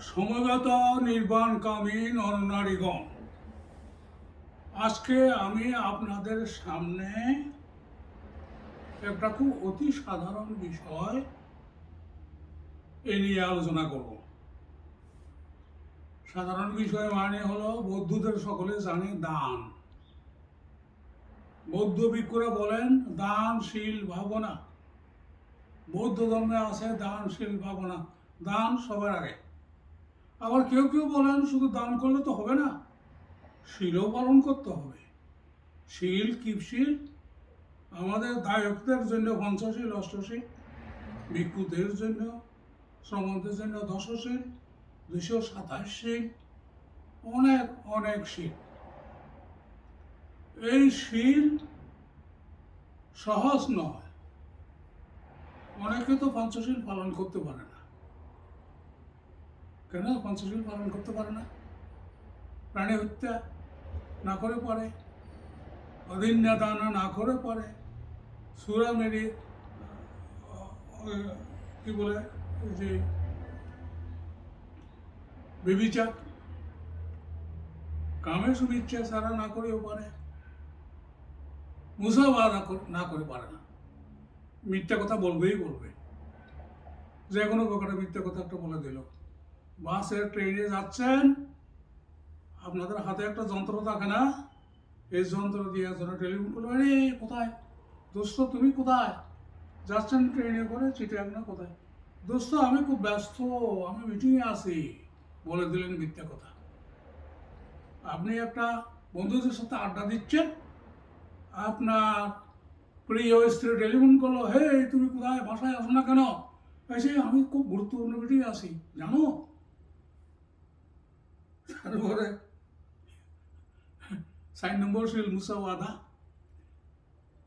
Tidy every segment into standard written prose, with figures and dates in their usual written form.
সমবেত নির্বাণকামী নরনারীগণ, আজকে আমি আপনাদের সামনে একটা খুব অতি সাধারণ বিষয় এ নিয়ে আলোচনা করব। সাধারণ বিষয় মানে হলো, বৌদ্ধদের সকলে জানে দান। বৌদ্ধ ভিক্ষুরা বলেন দানশীল ভাবনা। বৌদ্ধ ধর্মে আছে দানশীল ভাবনা, দান সবার আগে। আবার কেউ কেউ বলেন শুধু দান করলে তো হবে না, শীলও পালন করতে হবে। শীল কি শীল? আমাদের দায়কদের জন্য পঞ্চশীল, অষ্টশীল, ভিক্ষুদের জন্য, শ্রমণদের জন্য দশশীল, 227 শীল, অনেক অনেক শীল। এই শীল সহজ নয়। অনেকে তো পঞ্চশীল পালন করতে পারে না। কেন পঞ্চশীল পালন করতে পারে না? প্রাণী হত্যা না করে পারে, অদিন্যা দানা না করে পারে, সুরা মেরে কি বলে যে বেবিচার, কামে শুভেচ্ছা সারা না করেও পারে, মুসাফা না করে পারে না। মিথ্যা কথা বলবেই বলবে। যে কোনো প্রকারে মিথ্যা কথা একটা বলে দিল। বাসে ট্রেনে যাচ্ছেন, আপনাদের হাতে একটা যন্ত্র থাকে না? এই যন্ত্র দিয়ে একজনে টেলিফোন করলো, আরে কোথায় দোস্ত, তুমি কোথায় যাচ্ছেন? ট্রেনে করে চিটিয়াং না কোথায়? দোস্ত আমি খুব ব্যস্ত, আমি মিটিংয়ে আছি। বলে দিলেন মিথ্যা কথা। আপনি একটা বন্ধুদের সাথে আড্ডা দিচ্ছেন, আপনার প্রিয় স্ত্রী টেলিফোন করলো, হে তুমি কোথায়, বাসায় আসো না কেন? এসে আমি খুব গুরুত্বপূর্ণ মিটিংয়ে আছি, জানো? তারপরে 4 নম্বর শীল মুসাওয়াদা,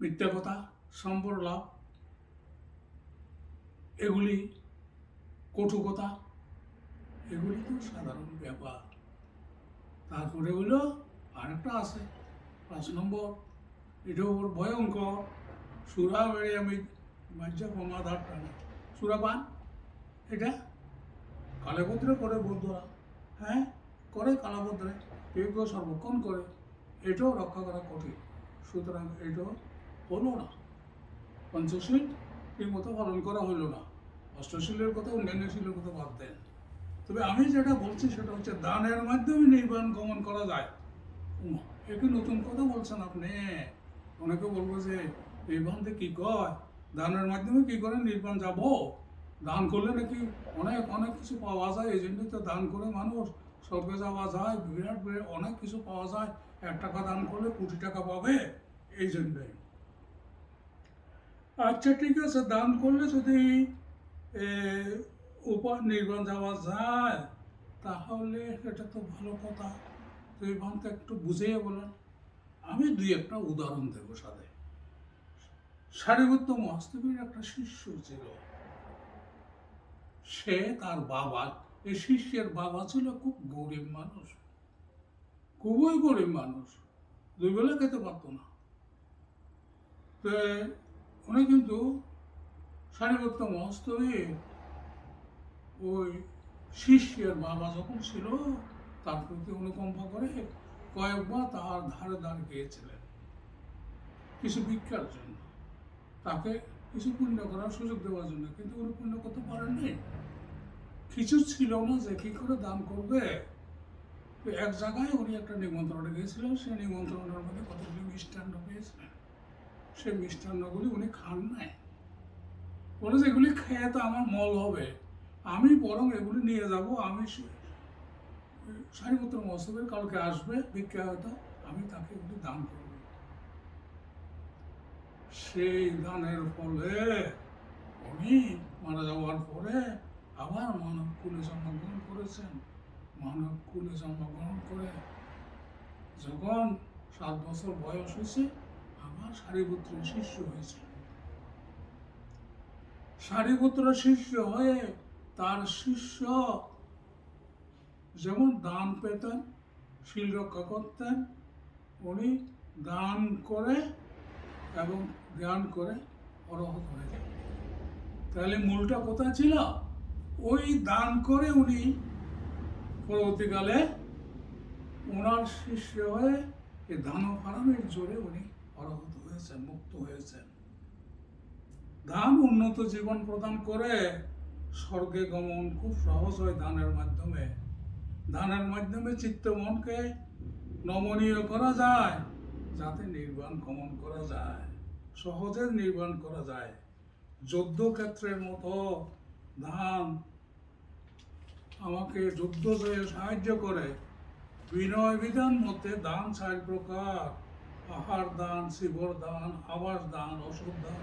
মিথ্যা কথা, সম্পর্ক লাভ, এগুলি কটু কথা, এগুলি তো সাধারণ ব্যাপার। তারপরে হইলো আরেকটা আছে 5 নম্বর, এটাও ভয়ঙ্কর, সুরা বেড়ে আমি বাজ্যা কমাধার টানা, সুরা পান। এটা কালেভদ্রে করে বৌদ্ধরা, হ্যাঁ করে কালাভদ্রে, কেউ কেউ সর্বক্ষণ করে। এটাও রক্ষা করা কঠিন। সুতরাং এটাও হলো না। পঞ্চশীল ঠিক মতো পালন করা হইল না। অষ্টশীলের কথা, অন্যান্য শীলের কথা বাদ দেন। তবে আমি যেটা বলছি সেটা হচ্ছে দানের মাধ্যমে নির্বাণ গমন করা যায়। একটু নতুন কথা বলছেন আপনি। অনেকে বলবো যে নির্বাণতে কি কয়, দানের মাধ্যমে কি করে নির্বাণ যাব? দান করলে নাকি অনেক অনেক কিছু পাওয়া যায়, এই জন্যই তো দান করে মানুষ স্বর্গে যাওয়া যায়, বিরাট বিরাট অনেক কিছু পাওয়া যায়। 1 টাকা দান করলে কোটি টাকা পাবে, এই জন্যই। আচ্ছা ঠিক আছে, দান করলে যদি নির্বাণ যাওয়া যায়, তাহলে এটা তো ভালো কথা। তো এই বানটা একটু বুঝিয়ে বলেন। আমি 2-1টা উদাহরণ দেব সাথে। সারিপুত্র মহাস্তবীর একটা শিষ্য ছিল। সে তার বাবা, এই শিষ্যের বাবা ছিল খুব গরিব মানুষ, খুবই গরিব মানুষ, 2 বেলা খেতে পারতো না। তো উনি কিন্তু সারিপুত্র মহাস্তবীর ওই শিষ্যের বাবা যখন ছিল, তার প্রতি অনুকম্পা করে কয়েকবার তার ধারে ধারে গিয়েছিলেন কিছু ভিক্ষার জন্য, তাকে কিছু পুণ্য করার সুযোগ দেওয়ার জন্য। কিন্তু উনি পুণ্য করতে পারেননি, কিছু ছিল না যে কি করে দান করবে। এক জায়গায় উনি একটা নিমন্ত্রণে গিয়েছিলেন, সেই নিমন্ত্রণের মধ্যে কতগুলি মিষ্টান্ন পেয়েছিলেন। সেই মিষ্টান্নগুলি উনি খান নাই। বলে যে এগুলি খেয়ে তো আমার মল হবে, আমি বরং এগুলি নিয়ে যাব, আমি সারিপুত্র মহাস্তবের কালকে আসবে ভিক্ষা, হয়তো আমি তাকে এগুলি দান করব। সেই দানের ফলে উনি মারা যাওয়ার পরে আবার মানব কুলে জন্মগ্রহণ করেছেন। মানব কুলে জন্মগ্রহণ করে যখন 7 বছর বয়স হয়েছে, আবার সারিপুত্রের শিষ্য হয়েছে। সারিপুত্র শিষ্য হয়ে তার শিষ্য যেমন দান পেতেন, শীল রক্ষা করতেন, উনি দান করে এবং ধ্যান করে অরহত হয়ে যান। তাহলে মূলটা কোথায় ছিল? ওই দান করে উনি পরবর্তীকালে ওনার শিষ্য হয়ে এই দানব হারামের জোরে উনি অরাহত হয়েছেন, মুক্ত হয়েছেন। দান উন্নত জীবন প্রদান করে স্বর্গে গমন খুব সহজ হয় দানের মাধ্যমে। দানের মাধ্যমে চিত্ত মনকে নমনীয় করা যায়, যাতে নির্বাণ গমন করা যায়, সহজে নির্বাণ করা যায়। যুদ্ধক্ষেত্রের মতো দান আমাকে যুদ্ধ জয়ে সাহায্য করে। বিনয় বিধান মতে দান 4 প্রকার: আহার দান, শিবর দান, আবাস দান, ওষুধ দান,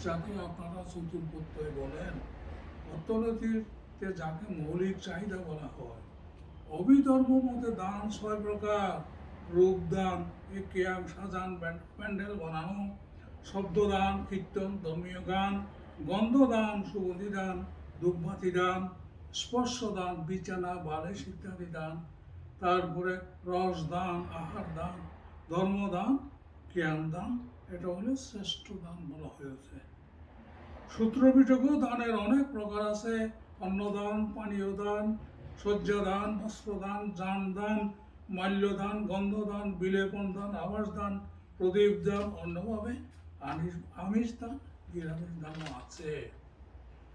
যাকে আপনারা চতুর্পত্যয় বলেন। অর্থনীতিতে যাকে মৌলিক চাহিদা বলা হয়। অভিধর্ম মতে দান 6 প্রকার: রূপ দান, কেয়াং সাজান, প্যান্ডেল বানানো, শব্দ দান, কীর্তন, ধর্মীয় গান, গন্ধ দান, সুগন্ধি দান, ধূপবাতি দান, স্পর্শ দান, বিছানা, বালিশ ইত্যাদি দান। তারপরে রস দান, আহার দান, ধর্মদান, জ্ঞান দান, এটা হলো শ্রেষ্ঠ দান বলা হয়েছে। সূত্রপিটকও দানের অনেক প্রকার আছে: অন্নদান, পানীয় দান, শয্যা দান, বস্ত্র দান, যান দান, মাল্য দান, গন্ধ দান, বিলেপন দান, আবাস দান, প্রদীপ দান, অন্যভাবে আমিষ দান, নিরামিষ দানও আছে।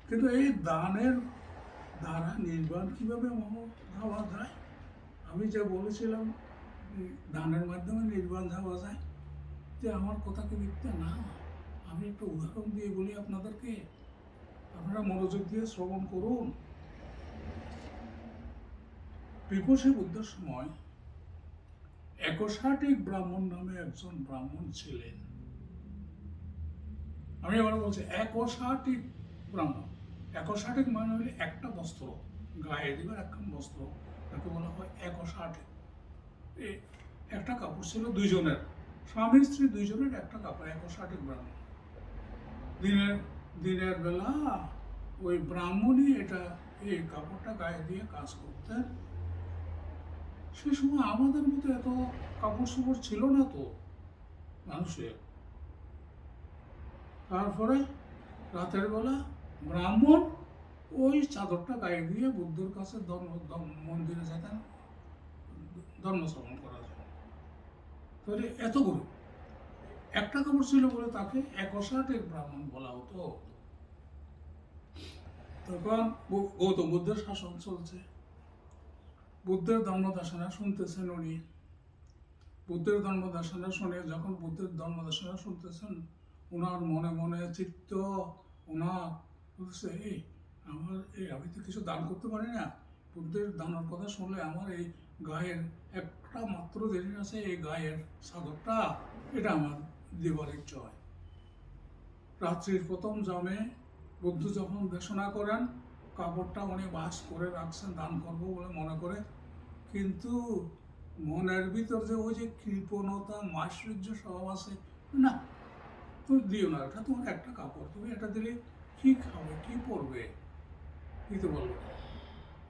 কিন্তু এই দানের দ্বারা নির্বাণ কিভাবে যাওয়া যায়? আমি যা বলেছিলাম দানের মাধ্যমে নির্বাণ যাওয়া যায়, যে আমার কথা কি মিথ্যা না? আমি একটা উদাহরণ দিয়ে বলি আপনাদেরকে, আপনারা মনোযোগ দিয়ে শ্রবণ করুন। বিপসী বুদ্ধের সময় একশাটিক ব্রাহ্মণ নামে একজন ব্রাহ্মণ ছিলেন। আমি আবার বলছি, একশাটিক ব্রাহ্মণ। একশাটিক মানে হলে একটা বস্ত্র, গায়ে দিবার একখান বস্ত্র, তাকে বলা হয় একশাটিক। একটা কাপড় ছিল দুইজনের, স্বামী স্ত্রী দুইজনের একটা কাপড়, একশাটিক ব্রাহ্মণ। দিনের বেলা ওই ব্রাহ্মণই এই কাপড়টা গায়ে দিয়ে কাজ করতেন। সে সময় আমাদের মতো এত কাপড় চোপড় ছিল না তো মানুষের। তারপরে রাতের বেলা ব্রাহ্মণ ওই চাদরটা গায়ে দিয়ে বুদ্ধের কাছে মন্দিরে যেতেন ধর্ম শ্রবণ করার জন্য। তাহলে এতগুলো একটা কাপড় ছিল বলে তাকে একশাটিক ব্রাহ্মণ বলা হতো। তখন গৌতম বুদ্ধের শাসন চলছে, বুদ্ধের ধর্মদেশনা শুনতেছেন উনি। বুদ্ধের ধর্মদেশনা শুনে যখন বুদ্ধের ধর্মদেশনা শুনতেছেন, ওনার মনে মনে চিত্ত ওনার বলছে, আমি তো কিছু দান করতে পারি না, বুদ্ধের দানের কথা শুনলে আমার এই গায়ের একটা মাত্র জিনিস আছে, এই গায়ের চাদরটা, এটা আমার দেবার ইচ্ছা হয়। রাত্রির প্রথম জামে বুদ্ধ যখন দেশনা করেন, কাপড়টা উনি বাস করে রাখছেন দান করবো বলে মনে করে, কিন্তু মনের ভিতর যে ওই যে কৃপণতা, মাৎসর্য স্বভাব আছে, না তুমি দিও না, এটা তোমার একটা কাপড়, তুমি এটা দিলে কি খাবে, কি পরবে, দিতে বললো।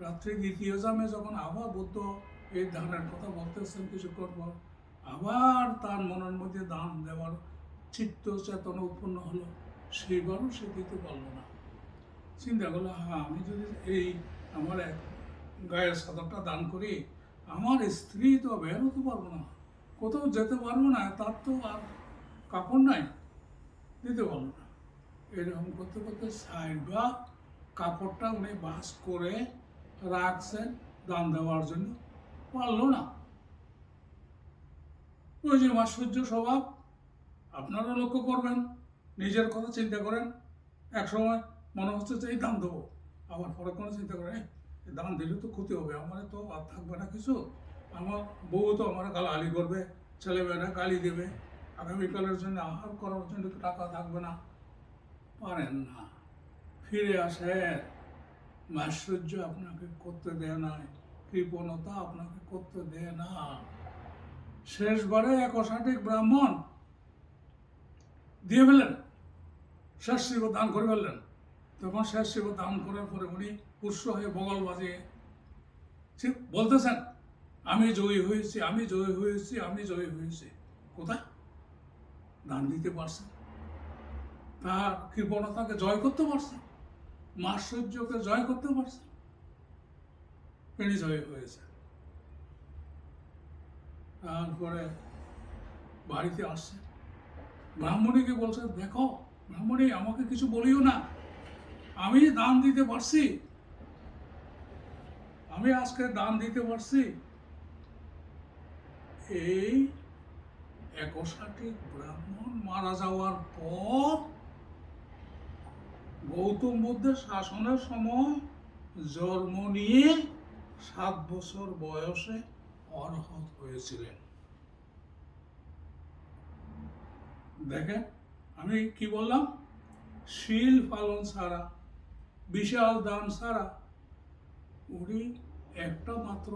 রাত্রি দ্বিতীয় জামে যখন আবার বুদ্ধ এই দানের কথা বলতেছেন কিছুক্ষণ পর, আবার তার মনের মধ্যে দান দেওয়ার চিত্ত চেতনা উৎপন্ন হলো, সেইবারও সে দিতে পারলো না। চিন্তা করলো, আমি যদি আমার গায়ের চাদরটা দান করি, আমার স্ত্রী তো বের হতে পারবো না, কোথাও যেতে পারবো না, তার তো আর কাপড় নাই, দিতে পারলো না। এরকম করতে করতে সাইডবা কাপড়টা উনি বাস করে রাখছেন দান দেওয়ার জন্য, পারলো না। ওই যে মাৎসর্য স্বভাব, আপনারা লক্ষ্য করবেন, নিজের কথা চিন্তা করেন। এক সময় মনে হচ্ছে যে এই দান দেবো, আবার পরে কোনো চিন্তা করে দান দিলে তো ক্ষতি হবে, আমার তো আর থাকবে না কিছু, আমার বউ তো আমার গালাগালি করবে, ছেলেমেয়েরা গালি দেবে, আগামীকালের জন্য আহার করার জন্য তো টাকা থাকবে না, পারেন না। ফিরে আসেন, মাৎসর্য আপনাকে করতে দেয় না, কৃপণতা আপনাকে করতে দেয় না। শেষবারে একশাটিক ব্রাহ্মণ দিয়ে ফেললেন, শেষ শিব দান করে ফেললেন। তখন শেষ শিব দান করার পরে উনি পুষ্য হয়ে বগল বাজিয়ে বলতেছেন, আমি জয়ী হয়েছি, আমি জয়ী হয়েছি, আমি জয়ী হয়েছি। কোথায়? দান দিতে পারছেন, তার কৃপণতাকে জয় করতে পারছেন। মাশ্চর্যকে জয় করতে পারছে, তিনি জয় হয়েছে। তারপরে বাড়িতে আসছে, ব্রাহ্মণীকে বলছে, দেখো ব্রাহ্মণী, আমাকে কিছু বলিও না, আমি দান দিতে পারছি, আমি আজকে দান দিতে পারছি। এই 61টি ব্রাহ্মণ মারা যাওয়ার পর গৌতম বুদ্ধের শাসনের সময় জন্ম নিয়ে 7 বছর বয়সে অরহত হয়েছিলেন। দেখেন, আমি কি বললাম, শীল পালন ছাড়া, বিশাল দান ছাড়া উনি একটা মাত্র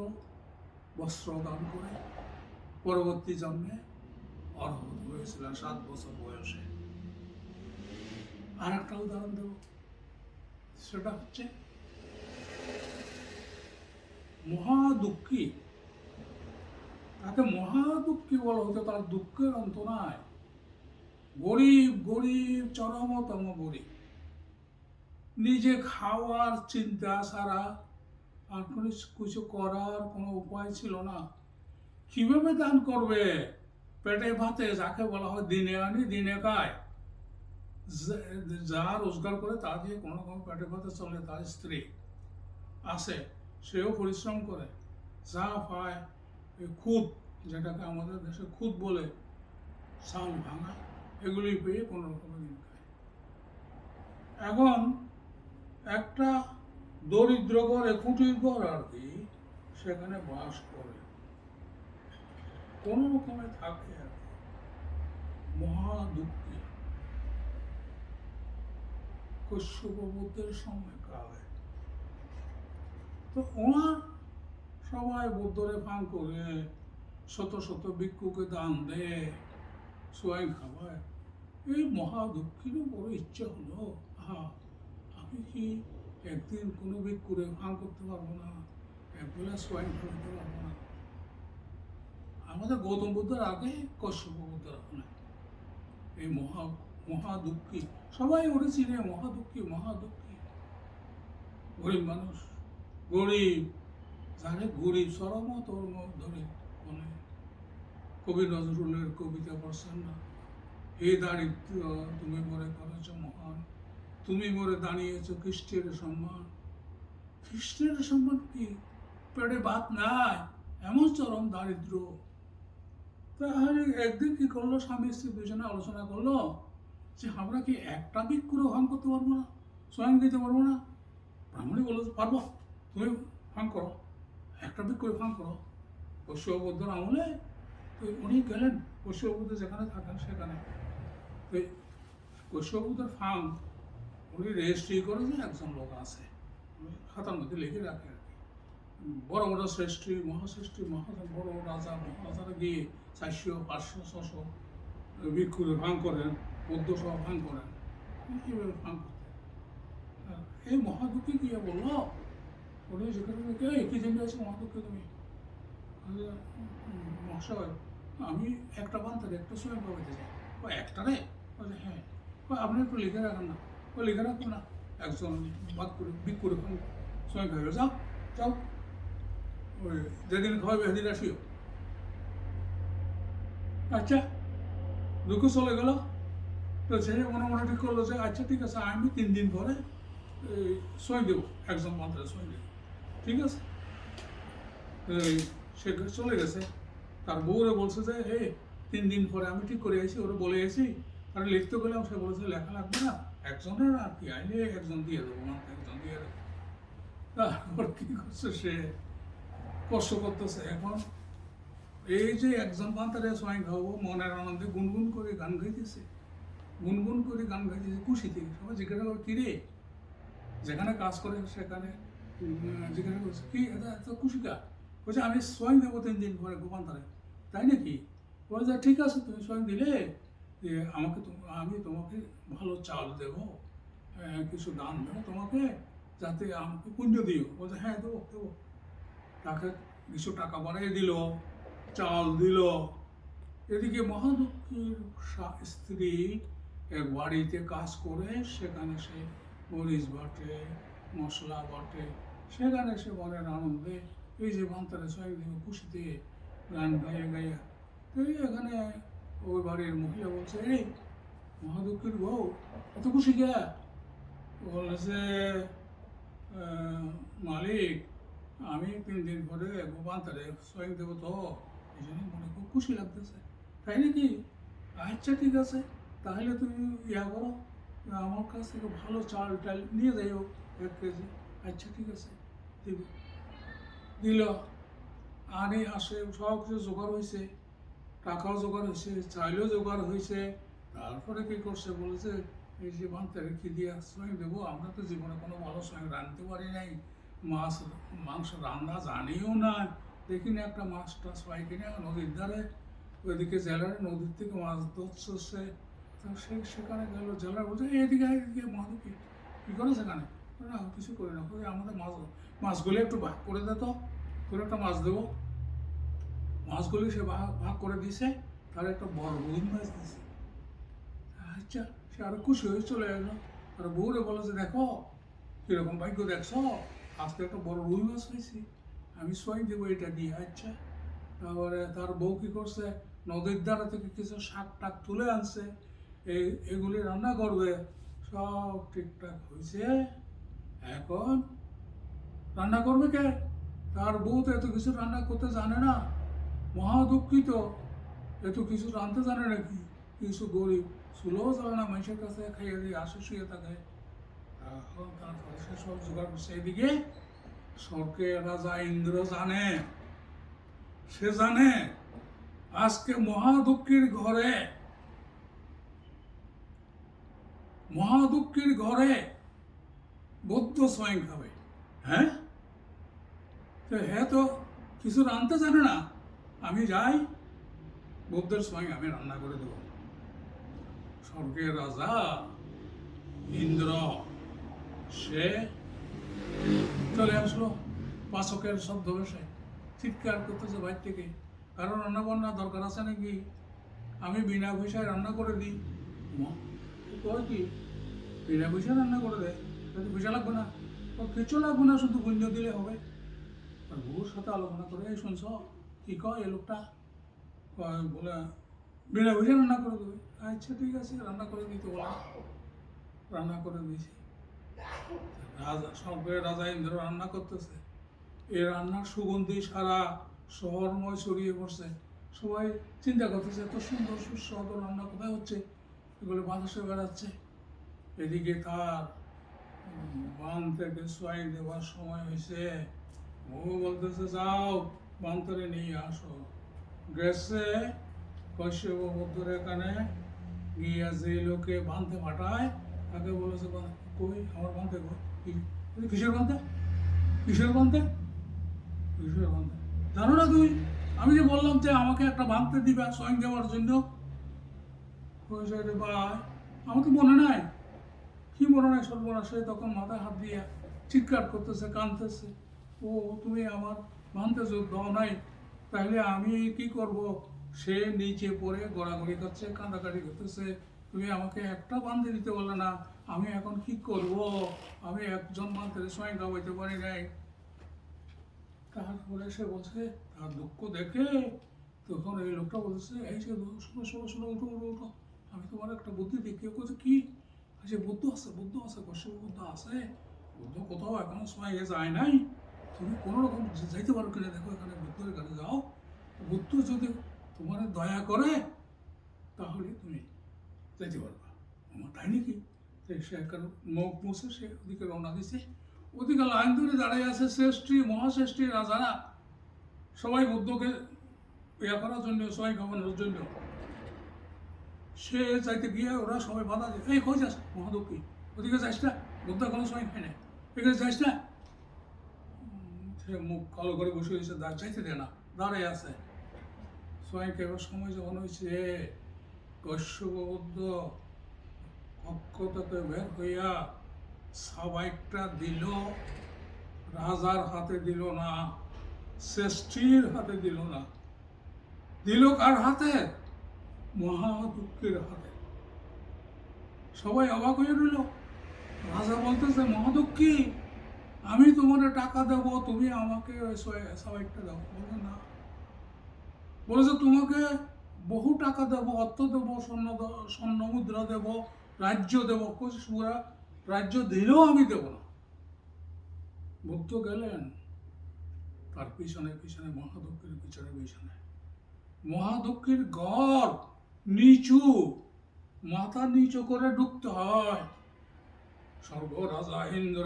বস্ত্র দান করে পরবর্তী জন্মে অরহত হয়েছিলেন 7 বছর বয়সে। আর একটা উদাহরণ দেব, সেটা হচ্ছে মহাদুঃখী। তাকে মহাদুঃখী বলা হতো, তার দুঃখের অন্ত নাই। গরিব গরিব, চরমতম গরিব, নিজে খাওয়ার চিন্তা ছাড়া আর কিছু করার কোনো উপায় ছিল না। কিভাবে দান করবে? পেটে ভাতে, যাকে বলা হয় দিনে আনি দিনে খায়, যা রোজগার করে তা দিয়ে কোনো কোনো পেটে ভাতে চলে। তার স্ত্রী আছে, সেও পরিশ্রম করে, যা পায় খুদ, যেটাকে আমাদের দেশে খুদ বলে, চাল ভাঙা, এগুলি পেয়ে কোনো রকমের দিন খায়। এখন একটা দরিদ্র ঘরে, কুটির ঘর আর কি, সেখানে বাস করে, কোনো রকমে থাকে আর কি, মহাদুঃখী। কশ্যপ বুদ্ধের সময়কালে তো ওনার সবাই বুদ্ধরে ফান করে, শত শত ভিক্ষুকে দান দেয়, সোয়াই খাওয়ায়। এই মহাদুঃখীরও বড় ইচ্ছে হলো, আমি কি একদিন কোনো ভিক্ষুরে ফান করতে পারবো না, একবেলা সোয়াইন খাওয়াতে পারবো না? আমাদের গৌতম বুদ্ধের আগে কশ্যপ বুদ্ধের ওখানে এই মহাদুঃখী, সবাই ওরে চিনে, মহাদুঃখী মহাদুঃখী। গরিব মানুষ, গরিব, যারে গরিব চরম তরম ধরে বলে। কবি নজরুলের কবিতা পড়ছেন না, হে দারিদ্র তুমি মরে করেছ মহান, তুমি মরে দাঁড়িয়েছ খ্রিস্টের সম্মান। খ্রিস্টের সম্মান কি? পেটে ভাত নাই, এমন চরম দারিদ্র। তাহলে একদিন কি করলো, স্বামী স্ত্রী দুজনে আলোচনা করলো যে আমরা কি একটা ভিক্ষুরও ভাঙ করতে পারবো না, স্বয়ং দিতে পারবো না? ব্রাহ্মণী বললো, পারবো, তুমি ভাঙ করো, একটা ভিক্ষুরে ভাঙ করো। কশ্যপ বুদ্ধের আমলে তো উনি গেলেন, কশ্যপ বুদ্ধ যেখানে থাকেন সেখানে। তো কশ্যপ বুদ্ধের ফার্ম উনি রেজিস্ট্রি করে, যে একজন লোক আছে, খাতার মধ্যে লিখে রাখে আর কি। বড় বড় শ্রেষ্ঠী, মহাশ্রেষ্ঠী, বড় রাজা মহারাজারা গিয়ে 400, 500, 600 ভিক্ষুরে ভাঙ করেন, বৌদ্ধ সহ ভাঙ করেন। কীভাবে ভাঙ করতেন? এই মহাদুঃখী গিয়ে বললো, উনি যেখানে কি জন্য আছে মহাদুঃখী তুমি? মহাশয়, আমি একটা বান্তারে একটা সময় পাবাইতে চাই। ও একটা রে? বলে হ্যাঁ। আপনি একটু লিখে রাখেন না? ও লিখে রাখবো না, একজন বাদ করে ভিক্ষুরে ভাঙ সময় খাইবে, যাও যাও, ওই যেদিন খাওয়াবে সেদিন আসিও। আচ্ছা, দুঃখ চলে গেল। তো সে মনে মনে ঠিক করলো যে আচ্ছা ঠিক আছে, আমি 3 দিন পরে সই দেবো, একজন মাত্রা সই দেবো, ঠিক আছে। সে চলে গেছে, তার বউরে বলছে যে 3 দিন পরে আমি ঠিক করে এসেছি, ওরা বলে এসেছি, আর লিখতে গেলাম। সে বলেছে লেখা লাগবে না, একজনের আর কি, আইলে একজন দিয়ে দেবো, মাত্র একজন দিয়ে দেবো। তারপর কি করছে, সে কষ্ট করতেছে। এখন এই যে একজন পান্তারে সোয়াইন খাওয়াবো, মনের আনন্দে গুনগুন করে গান গাইতেছে, গুনগুন করে গান গাইতেছে খুশিতে। সবাই জিজ্ঞাসা করে, কি রে, যেখানে কাজ করে সেখানে জিজ্ঞাসা করছে, কি এটা এত খুশি কা? বলছে আমি সোয়াইন দেবো 3 দিন পরে গোপান্তারে। তাই নাকি? বলে যে ঠিক আছে, তুমি সোয়াইন দিলে যে আমি তোমাকে ভালো চাল দেবো, কিছু দান দেবো তোমাকে, যাতে আমাকে পুণ্য দিও। বলছে হ্যাঁ দেবো দেবো। তাকে কিছু টাকা বাড়িয়ে দিল, চাল দিল। এদিকে মহাদুঃখীর স্ত্রী এক বাড়িতে কাজ করে, সেখানে সে মরিচ বাটে, মশলা বাটে, সেখানে সে মনের আনন্দে এই যে বান্তারে ছয় দিন খুশিতে গান গাইয়া গাইয়া। তো এখানে ওই বাড়ির মহিলা বলছে, এই মহাদুঃখের বউ এত খুশি কে? বলেছে, মালিক আমি 3 দিন পরে বান্তারে ছয় দেবো, তো এই জন্য মনে খুব খুশি লাগতেছে। তাই নাকি? আচ্ছা ঠিক আছে, তাহলে তুমি ইয়া করো, আমার কাছ থেকে ভালো চাল টাল নিয়ে যাইও 1 কেজি। আচ্ছা ঠিক আছে, দিব। দিল, আনি আসে, সব কিছু জোগাড় হয়েছে, টাকাও জোগাড় হয়েছে, চাইলেও জোগাড় হয়েছে। তারপরে কি করছে, বলেছে এই যে বান্তারে কি দিয়ে সোয়াইন দেবো, আমরা তো জীবনে কোনো ভালো সোয়াইন রাঁধতে পারি নাই, মাছ মাংস রান্না জানিও না, দেখি না একটা মাছটা সোয়াই কিনে নদীর ধারে, ওইদিকে জেলার নদীর থেকে মাছ ধরছে। তো সেখানে গেল, জেলার বলছে এদিকে এদিকে মহাদুখী কী করে সেখানে? না কিছু করি না, আমাদের মাছগুলো একটু ভাগ করে দে, তো করে একটা মাছ দেবো। মাছগুলি সে ভাগ করে দিছে, তার একটা বড় রুই মাছ দিছে। আচ্ছা, সে আরো খুশি হয়ে চলে গেল। আর বউরে বলে যে, দেখো কিরকম ভাগ্য দেখছো, আজকে একটা বড় রুই মাছ হয়েছে, আমি সোয়াই দেবো এটা দিয়ে। আচ্ছা, তারপরে তার বউ কি করছে, নদীর ধারা থেকে কিছু শাক টাক তুলে আনছে, এগুলি রান্না করবে। সব ঠিকঠাক হয়েছে, এখন রান্না করবে কে? তার বউ তো এত কিছু রান্না করতে জানে না, মহা দুঃখিত, এত কিছু রাঁধতে জানে নাকি? কিছু গরিব চুলোও চলে না, মানুষের কাছে খাইয়ে দিয়ে আসে শুয়ে থাকে। এখন তারপরে সে সব জোগাড় করছে। এদিকে স্বর্গের রাজা ইন্দ্র জানে, সে জানে আজকে মহাদুঃখীর ঘরে বৌদ্ধ স্বয়ং খাবে। হ্যাঁ, তো হ্যাঁ, তো কিছু রাঁধতে জানে না, আমি যাই, বৌদ্ধের স্বয়ং আমি রান্না করে দেবো। স্বর্গের রাজা ইন্দ্র সে চলে আসলো পাচকের ছদ্মবেশে, চিৎকার করতেছে বাইর থেকে, কারণ রান্না বান্না দরকার আছে নাকি? আমি বিনা পয়সায় রান্না করে দিই। কয় কি বিনা পয়সায় রান্না করে দেয়? পয়সা লাগবে না, কিছু লাগবে না, শুধু পুণ্য দিলে হবে। আর বউর সাথে আলোচনা করে, এই শুনছ কি কয় এ লোকটা? বলে বিনা পয়সায় রান্না করে দেবে। আচ্ছা ঠিক আছে, রান্না করে দিতে বলা, রান্না করে দিয়েছি। স্বর্গের রাজা ইন্দ্র রান্না করতেছে, এই রান্নার সুগন্ধি সারা শহরময় ছড়িয়ে পড়ছে। সবাই চিন্তা করতেছে, এত সুন্দর সুস্বাদু রান্না কোথায় হচ্ছে, এগুলো বাতাসে বেড়াচ্ছে। এদিকে তার বান থেকে সোয়াই দেওয়ার সময় হয়েছে, ও বলতেছে যাও বান্তরে নিয়ে আসো। গেছে কশ্যপ বুদ্ধর এখানে গিয়া, যে লোকে বাঁধতে পাঠায় তাকে বলেছে, কই আমার বাঁধতে কিসের বাঁধতে, কিসের বাঁধতে, কিসের বাঁধতে জানো না তুই? আমি যে বললাম যে আমাকে একটা বাঁধতে দিবে স্বয়ং দেওয়ার জন্য। ভাই আমাকে মনে নাই, কি মনে নাই সর্বনাশ। সে তখন মাথায় হাত দিয়ে চিৎকার করতেছে, কাঁদতেছে, ও তুমি আমার বাঁধতে যোগ দাও নাই, তাহলে আমি কি করব? সে নিচে পড়ে গড়াগড়ি করছে, কাঁদাকাটি করতেছে, তুমি আমাকে একটা বাঁধতে দিতে বললে না, আমি এখন কি করব? আমি একজন বাঁধতে স্বয়ং গাবাইতে পারি নাই। তারপরে সে বলছে, তার দুঃখ দেখে তখন এই লোকটা বলছে, এই যে শোনো শোনো শোনো, উঠো উঠো উঠো, আমি তোমার একটা বুদ্ধি দিই। কেউ করছে কি? যে বুদ্ধ আছে, বুদ্ধ আছে, কশ্যপ বুদ্ধ আছে, বুদ্ধ কোথাও এখনো সময় যায় নাই, তুমি কোনো রকম যাইতে পারো কিনা দেখো, এখানে বুদ্ধের কাছে যাও, বুদ্ধ যদি তোমার দয়া করে তাহলে তুমি যাইতে পারবা। আমার তাই নাকি? সে একবার মুখ মুছে সে ওদিকে রওনা দিছে। ওদিকে লাইন ধরে দাঁড়িয়ে আছে শ্রেষ্ঠী মহাশ্রেষ্ঠী রাজারা, সবাই বুদ্ধকে ইয়া করার জন্য, সবাই খাওয়ানোর জন্য। সে চাইতে গিয়ে ওরা সবাই বাধা দেয়, এই কই যাস মহাদুঃখী, ওদিকে যাস না, বুদ্ধ কোনো সময় খায় না, এখানে যাস না। সে মুখ কালো করে বসে হয়েছে, চাইতে দেয় না, দাঁড়াই আছে। স্বয়ং কেবল সময় যখন হয়েছে, কশ্যপ বুদ্ধ কক্ষ থেকে বের হইয়া সবাইটা দিল, রাজার হাতে দিল না, শ্রেষ্ঠীর হাতে দিল না, দিল কার হাতে? মহাদুঃখের হাতে। সবাই অবাক হয়ে রইল। রাজা বলতে বলেছে, মহাদুঃখী আমি তোমার টাকা দেব, তুমি আমাকে সবাইটা দাও। বলে না, বলেছে তোমাকে বহু টাকা দেব, অর্থ দেব, স্বর্ণ মুদ্রা দেব, রাজ্য দেব। পুরা রাজ্য দিলেও আমি দেব না। বুদ্ধ গেলেন তার পিছনে পিছনে, মহাদুঃখীর পিছনে পিছনে। মহাদুঃখীর গড় নিচু, মাথা নিচু করে ঢুকতে হয়। স্বর্গরাজা ইন্দ্র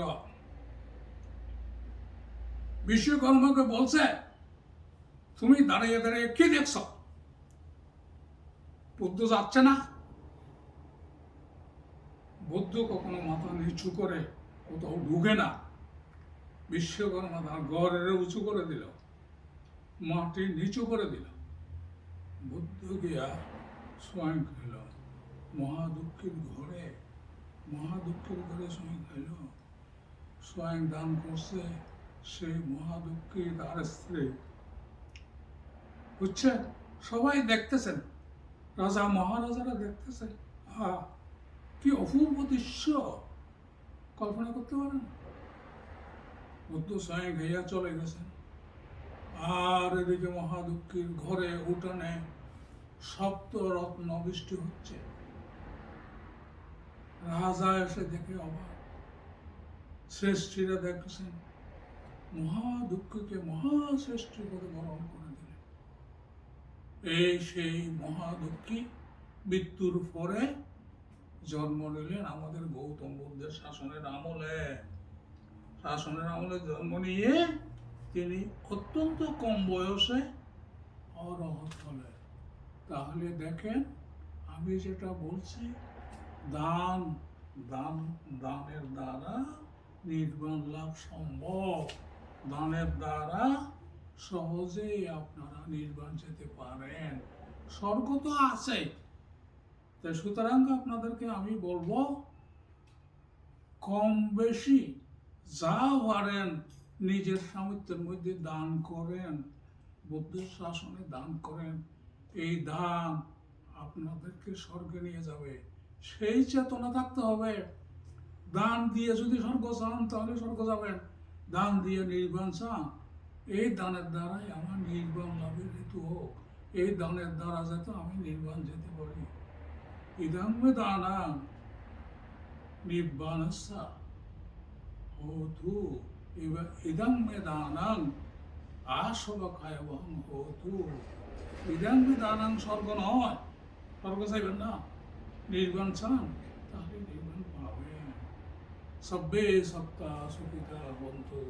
বিশ্বকর্মাকে বলছে, তুমি দাঁড়িয়ে দাঁড়িয়ে কি দেখছ? বুদ্ধ যাচ্ছে না। বুদ্ধ কখনো মাথা নিচু করে কোথাও ঢুকে না। বিশ্বকর্মা তার গড়ের উঁচু করে দিল, মাটি নিচু করে দিল। বুদ্ধ গিয়া স্বয়ং খেল মহাদুঃখীর ঘরে, মহাদুঃখীর ঘরে স্বয়ং খেল। স্বয়ং দান করছে সেই মহাদুঃখী তার স্ত্রী। বুঝছেন? সবাই দেখতেছেন, রাজা মহারাজারা দেখতেছেন। কি অপূর্ব দৃশ্য, কল্পনা করতে পারেন? বুদ্ধ স্বয়ং ঘেয়া চলে গেছেন, আর এদিকে মহাদুঃখীর ঘরে উঠানে সপ্ত রত্ন বৃষ্টি হচ্ছে। রাজা এসে দেখে অবাক, শ্রেষ্ঠীরা দেখছেন, মহাদুঃখীকে মহাশ্রেষ্ঠী করে বরণ করে দিলেন। এই সেই মহাদুঃখী মৃত্যুর পরে জন্ম নিলেন আমাদের গৌতম বুদ্ধের শাসনের আমলে। জন্ম নিয়ে তিনি অত্যন্ত কম বয়সে অরহত হলেন। তাহলে দেখেন, আমি যেটা বলছি, দানের দ্বারা নির্বাণ লাভ সম্ভব। দানের দ্বারা সহজেই আপনারা নির্বাণ যেতে পারেন। স্বর্গ তো আছে। তাই সুতরাং আপনাদেরকে আমি বলবো, কম বেশি যা পারেন নিজের সামর্থ্যের মধ্যে দান করেন, বুদ্ধের শাসনে দান করেন। এই দান আপনাদেরকে স্বর্গে নিয়ে যাবে। সেই চেতনা থাকতে হবে। দান দিয়ে যদি স্বর্গ চান তাহলে স্বর্গ যাবেন, দান দিয়ে নির্বাণ চান, এই দানের দ্বারাই আমার নির্বাণ লাভের হেতু হোক। এই দানের দ্বারা যাতে আমি নির্বাণ যেতে পারি। ইদং মে দানাং নির্বাণস্য হোতু, ইদং মে দানাং আশবকায়বহং হোতু। ইদং মে দানাং স্বর্গ নয়, স্বর্গ চাইবেন না, নির্বাণ চান তাহলে নির্বাণ পাবেন। সব্বে সত্তা সুখিতা বন্ধু।